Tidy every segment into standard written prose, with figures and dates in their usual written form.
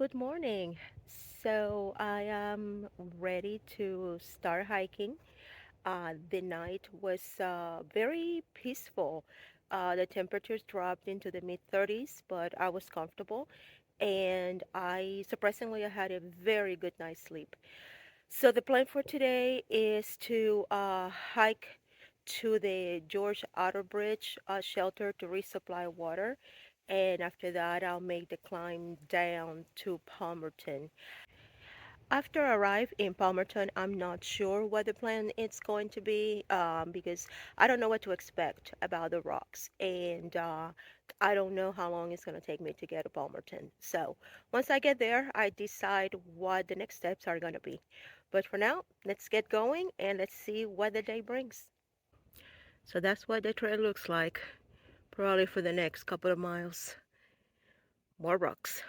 Good morning. So I am ready to start hiking. The night was very peaceful. The temperatures dropped into the mid 30s, but I was comfortable, and I surprisingly I had a very good night's sleep. So the plan for today is to hike to the George Otter Bridge shelter to resupply water, and after that I'll make the climb down to Palmerton. After I arrive in Palmerton, I'm not sure what the plan is going to be because I don't know what to expect about the rocks, and I don't know how long it's going to take me to get to Palmerton. So once I get there, I decide what the next steps are going to be. But for now, let's get going and let's see what the day brings. So that's what the trail looks like, probably for the next couple of miles. More rocks.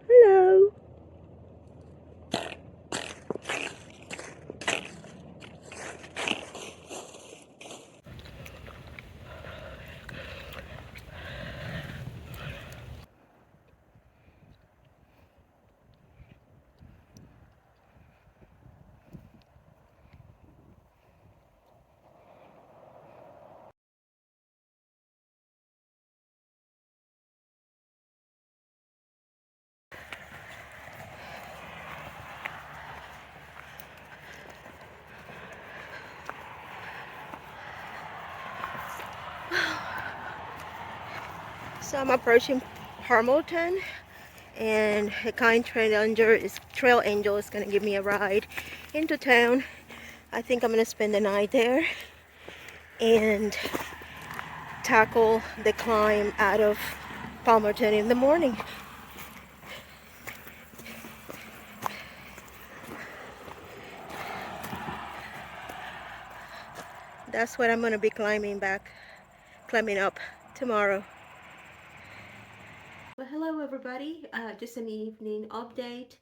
Hello. So I'm approaching Hamilton, and a kind trail angel is gonna give me a ride into town. I think I'm gonna spend the night there and tackle the climb out of Palmerton in the morning. That's what I'm gonna be climbing up tomorrow. Well, hello everybody. Just an evening update.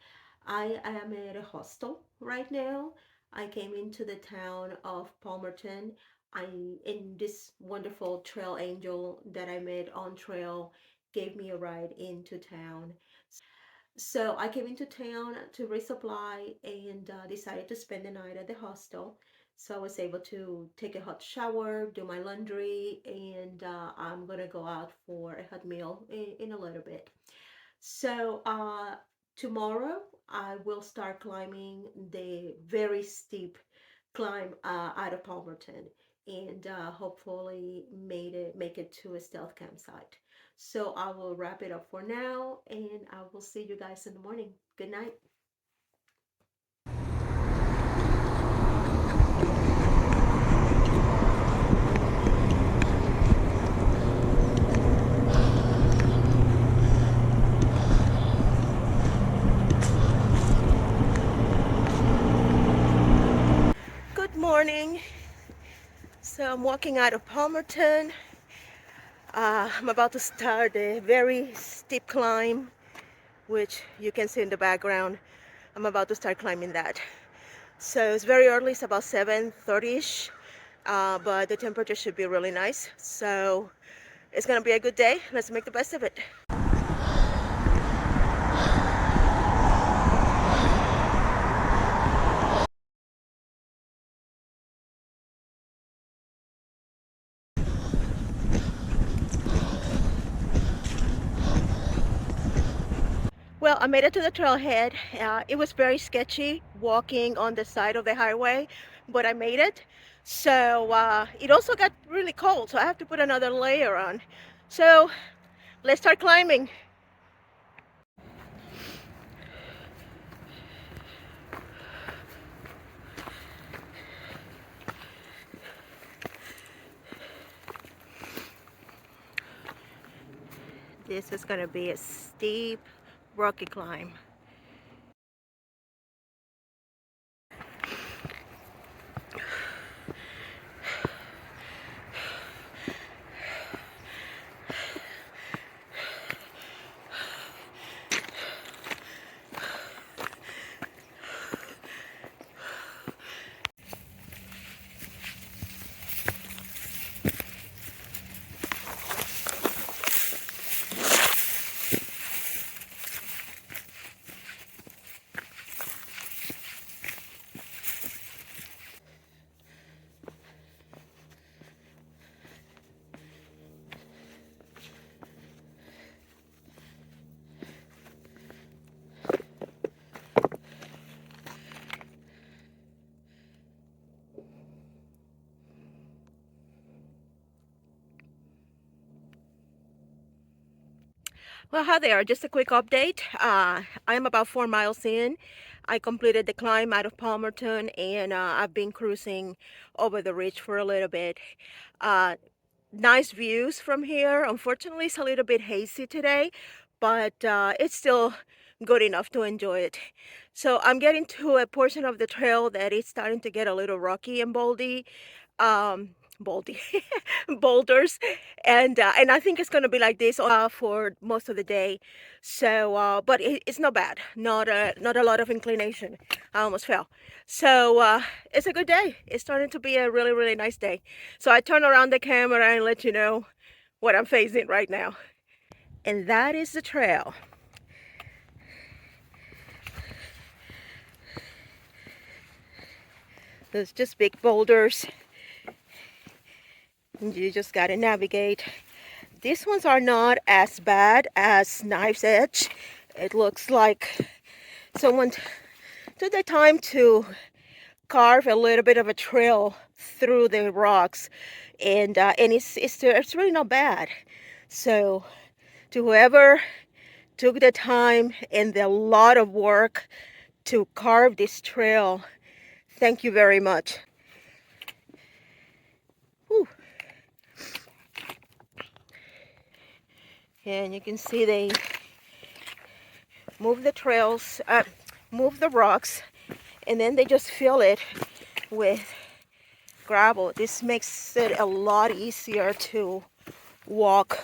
I am at a hostel right now. I came into the town of Palmerton. I'm in this wonderful trail angel that I met on trail gave me a ride into town. So I came into town to resupply and decided to spend the night at the hostel. So I was able to take a hot shower, do my laundry, and I'm gonna go out for a hot meal in a little bit. So tomorrow I will start climbing the very steep climb out of Palmerton and hopefully make it to a stealth campsite. So I will wrap it up for now and I will see you guys in the morning. Good night. Good morning. So I'm walking out of Palmerton. I'm about to start a very steep climb, which you can see in the background. I'm about to start climbing that. So it's very early, it's about 7:30ish, but the temperature should be really nice. So it's gonna be a good day. Let's make the best of it. Well, I made it to the trailhead. It was very sketchy walking on the side of the highway, but I made it. So it also got really cold, so I have to put another layer on. So let's start climbing. This is gonna be a steep, rocky climb. Well, hi there. Just a quick update. I am about 4 miles in. I completed the climb out of Palmerton, and I've been cruising over the ridge for a little bit. Uh, Nice views from here. Unfortunately, it's a little bit hazy today, but it's still good enough to enjoy it. So I'm getting to a portion of the trail that is starting to get a little rocky and boldy. Boldy boulders, and I think it's going to be like this for most of the day. So but it's not bad, not a lot of inclination. I almost fell. So it's a good day. It's starting to be a really nice day. So I turn around the camera and let you know what I'm facing right now, and that is the trail. There's just big boulders, and you just got to navigate. These ones are not as bad as Knife's Edge. It looks like someone took the time to carve a little bit of a trail through the rocks, and it's really not bad. So to whoever took the time and the lot of work to carve this trail, thank you very much. Whew. And you can see they move the trails, move the rocks, and then they just fill it with gravel. This makes it a lot easier to walk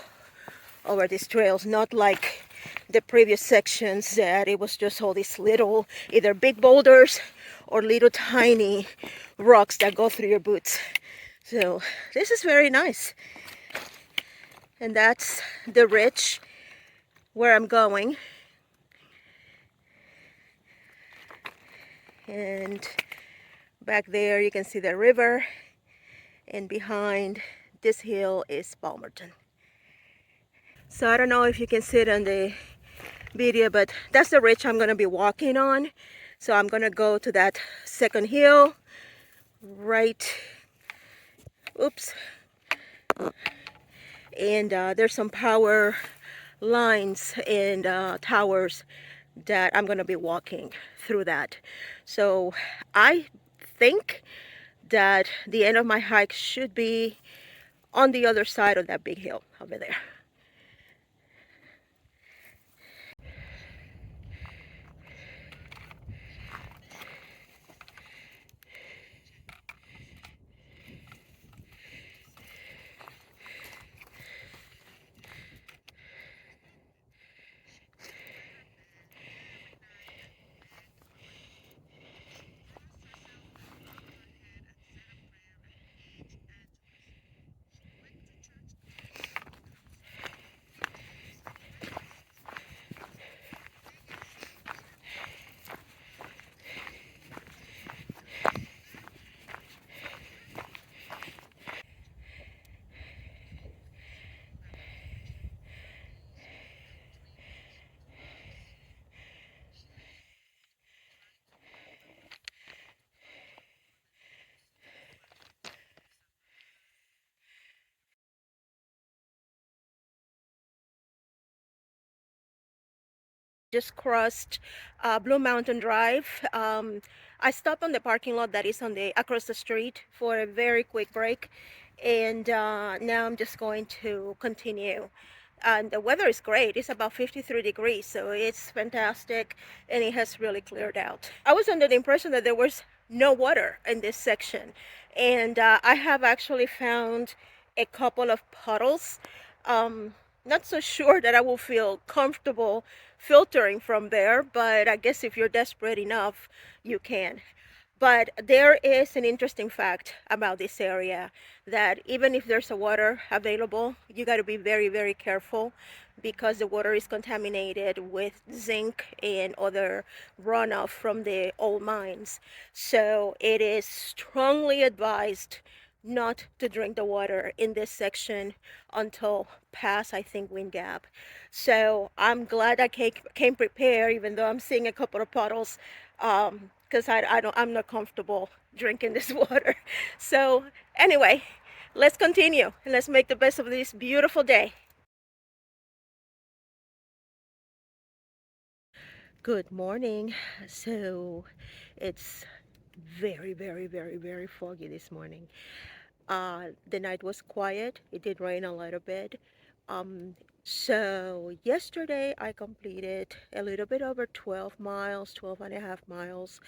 over these trails, not like the previous sections that it was just all these little, either big boulders or little tiny rocks that go through your boots. So this is very nice. And that's the ridge where I'm going. And back there you can see the river, and behind this hill is Palmerton. So I don't know if you can see it on the video, but that's the ridge I'm going to be walking on. So I'm going to go to that second hill right, oops, and there's some power lines and towers that I'm going to be walking through that. So I think that the end of my hike should be on the other side of that big hill over there. Just crossed Blue Mountain Drive. I stopped on the parking lot that is on the across the street for a very quick break, and now I'm just going to continue. And the weather is great. It's about 53 degrees, so it's fantastic, and it has really cleared out. I was under the impression that there was no water in this section, and I have actually found a couple of puddles. Um, Not so sure that I will feel comfortable filtering from there, but I guess if you're desperate enough, you can. But there is an interesting fact about this area that even if there's a water available, you got to be very careful because the water is contaminated with zinc and other runoff from the old mines. So it is strongly advised not to drink the water in this section until past, I think, Wind Gap. So I'm glad I came prepared, even though I'm seeing a couple of puddles, because I'm not comfortable drinking this water. So anyway, let's continue. Let's make the best of this beautiful day. Good morning. So it's very foggy this morning. The night was quiet. It did rain a little bit. Um, so yesterday I completed a little bit over 12 miles, 12 and a half miles.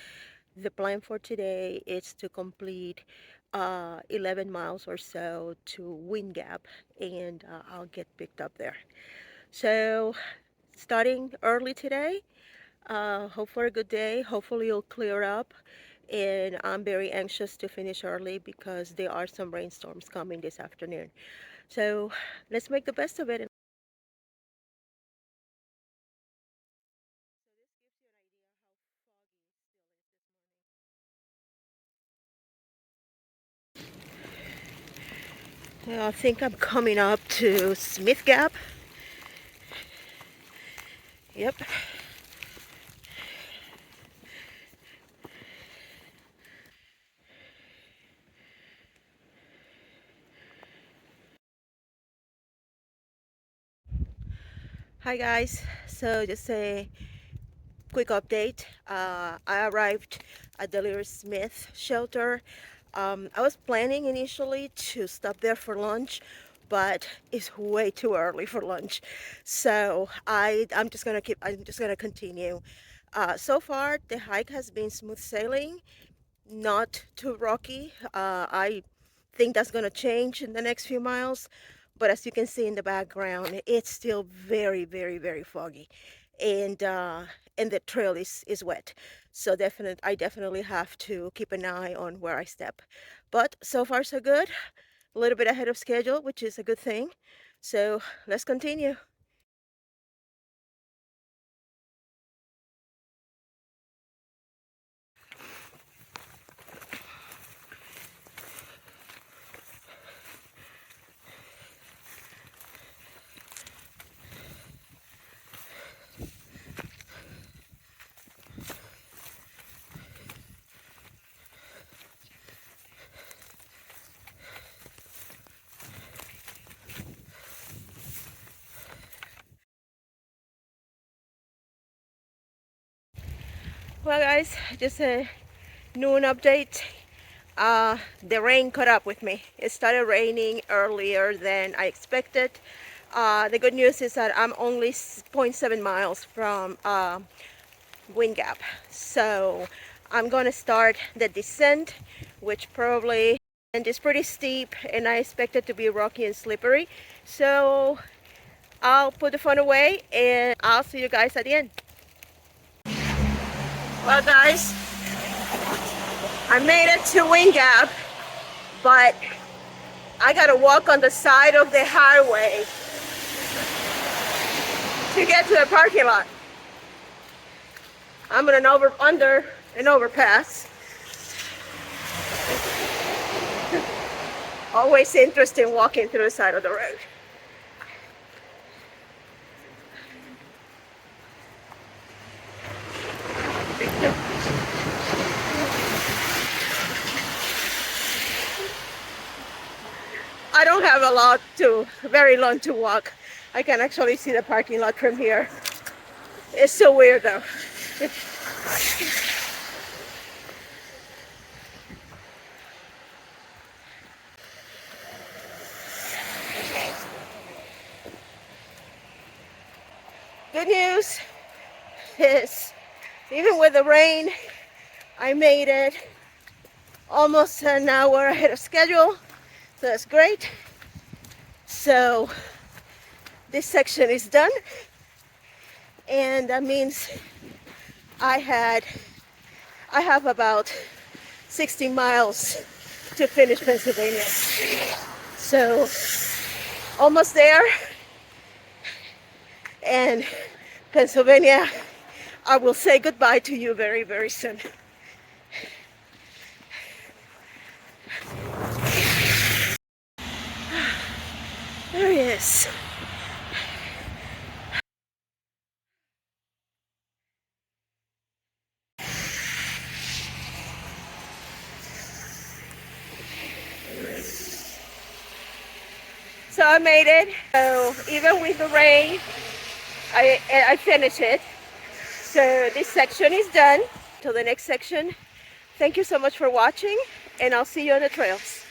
The plan for today is to complete 11 miles or so to Wind Gap, and I'll get picked up there. So starting early today. Hope for a good day. Hopefully it'll clear up. And I'm very anxious to finish early because there are some rainstorms coming this afternoon. So let's make the best of it. I think I'm coming up to Smith Gap. Yep. Hi guys. So just a quick update. I arrived at the Lear Smith shelter. I was planning initially to stop there for lunch, but it's way too early for lunch. So I'm just gonna continue. So far the hike has been smooth sailing, not too rocky. I think that's gonna change in the next few miles, but as you can see in the background, it's still very foggy, and the trail is wet. So I definitely have to keep an eye on where I step. But so far so good. A little bit ahead of schedule, which is a good thing. So let's continue. Well, guys, just a noon update. The rain caught up with me. It started raining earlier than I expected. The good news is that I'm only zero point 0.7 miles from Wind Gap. So I'm going to start the descent, which probably and is pretty steep, and I expect it to be rocky and slippery. So I'll put the phone away and I'll see you guys at the end. Well, guys, I made it to Wind Gap, but I gotta walk on the side of the highway to get to the parking lot. I'm on under an overpass. Always interesting walking through the side of the road. I don't have very long to walk. I can actually see the parking lot from here. It's so weird though. Good news is, even with the rain, I made it almost an hour ahead of schedule. So that's great. So this section is done, and that means I have about 60 miles to finish Pennsylvania. So almost there, and Pennsylvania, I will say goodbye to you very soon. There he is. So I made it. So even with the rain, I finished it. So this section is done. Till the next section, thank you so much for watching, and I'll see you on the trails.